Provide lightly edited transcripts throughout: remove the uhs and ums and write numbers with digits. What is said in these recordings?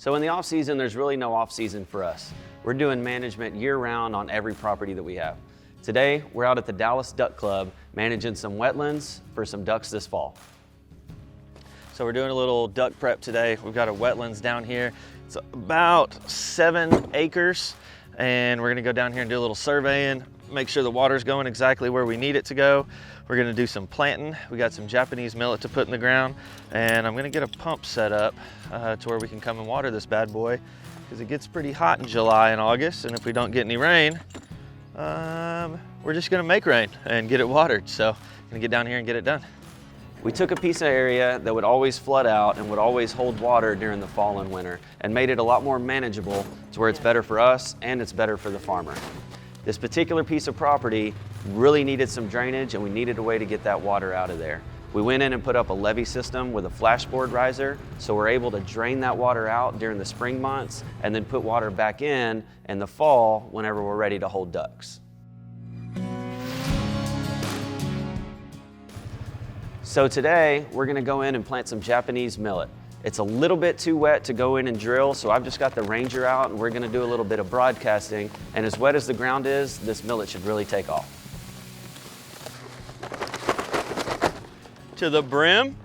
So in the off season, there's really no off season for us. We're doing management year round on every property that we have. Today, we're out at the Dallas Duck Club managing some wetlands for some ducks this fall. So we're doing a little duck prep today. We've got a wetlands down here. It's about 7 acres, and we're gonna go down here and do a little surveying, make sure the water's going exactly where we need it to go. We're gonna do some planting. We got some Japanese millet to put in the ground, and I'm gonna get a pump set up to where we can come and water this bad boy, because it gets pretty hot in July and August, and if we don't get any rain, we're just gonna make rain and get it watered. So I'm gonna get down here and get it done. We took a piece of area that would always flood out and would always hold water during the fall and winter and made it a lot more manageable to where it's better for us and it's better for the farmer. This particular piece of property really needed some drainage, and we needed a way to get that water out of there. We went in and put up a levee system with a flashboard riser, so we're able to drain that water out during the spring months and then put water back in the fall whenever we're ready to hold ducks. So today, we're gonna go in and plant some Japanese millet. It's a little bit too wet to go in and drill, so I've just got the Ranger out and we're gonna do a little bit of broadcasting. And as wet as the ground is, this millet should really take off. To the brim.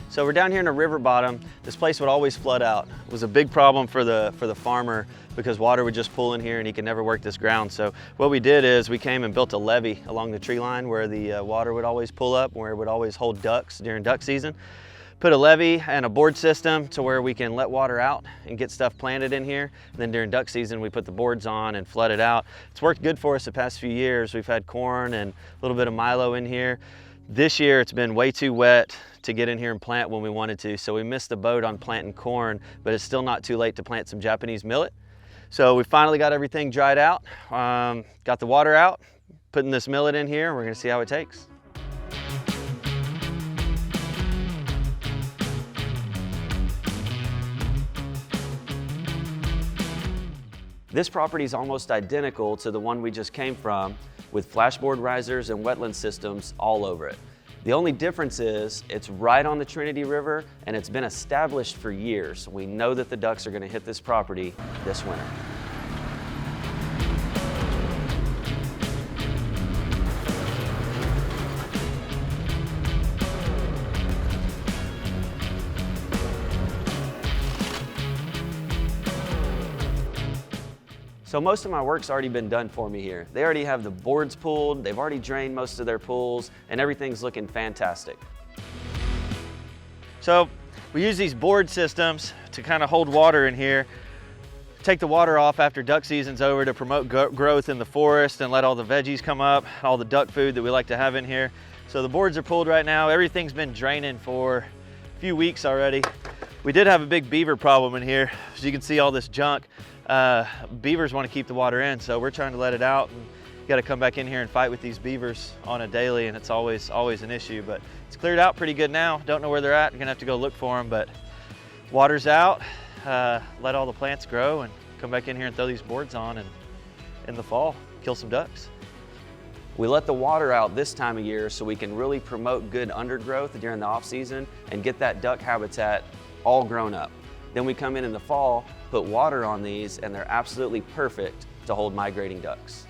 So we're down here in a river bottom. This place would always flood out. It was a big problem for the farmer because water would just pool in here and he could never work this ground. So what we did is we came and built a levee along the tree line where the water would always pull up, where it would always hold ducks during duck season. Put a levee and a board system to where we can let water out and get stuff planted in here. And then during duck season, we put the boards on and flood it out. It's worked good for us the past few years. We've had corn and a little bit of milo in here. This year, it's been way too wet to get in here and plant when we wanted to, so we missed the boat on planting corn, but it's still not too late to plant some Japanese millet. So we finally got everything dried out, got the water out, putting this millet in here, and we're gonna see how it takes. This property is almost identical to the one we just came from, with flashboard risers and wetland systems all over it. The only difference is it's right on the Trinity River and it's been established for years. We know that the ducks are going to hit this property this winter. So most of my work's already been done for me here. They already have the boards pulled, they've already drained most of their pools, and everything's looking fantastic. So we use these board systems to kind of hold water in here, take the water off after duck season's over to promote growth in the forest and let all the veggies come up, all the duck food that we like to have in here. So the boards are pulled right now. Everything's been draining for a few weeks already. We did have a big beaver problem in here. As you can see, all this junk. Beavers want to keep the water in, so we're trying to let it out, and got to come back in here and fight with these beavers on a daily, and it's always an issue. But it's cleared out pretty good now. Don't know where they're at. We're gonna have to go look for them, but water's out. Let all the plants grow and come back in here and throw these boards on, and in the fall kill some ducks. We let the water out this time of year so we can really promote good undergrowth during the off season and get that duck habitat all grown up. Then we come in the fall, put water on these, and they're absolutely perfect to hold migrating ducks.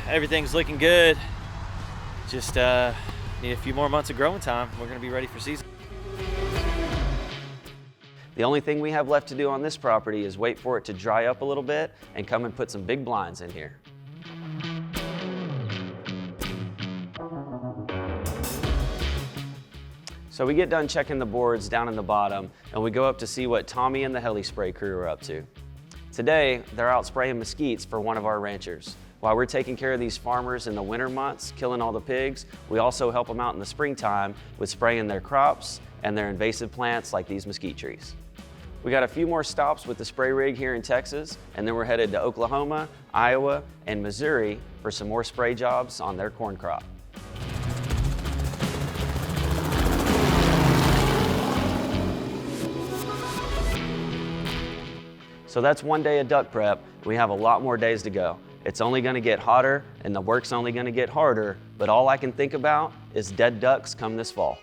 Everything's looking good. Just need a few more months of growing time. We're gonna be ready for season. The only thing we have left to do on this property is wait for it to dry up a little bit and come and put some big blinds in here. So we get done checking the boards down in the bottom, and we go up to see what Tommy and the heli spray crew are up to. Today, they're out spraying mesquites for one of our ranchers. While we're taking care of these farmers in the winter months, killing all the pigs, we also help them out in the springtime with spraying their crops and their invasive plants like these mesquite trees. We got a few more stops with the spray rig here in Texas, and then we're headed to Oklahoma, Iowa, and Missouri for some more spray jobs on their corn crop. So that's one day of duck prep. We have a lot more days to go. It's only gonna get hotter and the work's only gonna get harder, but all I can think about is dead ducks come this fall.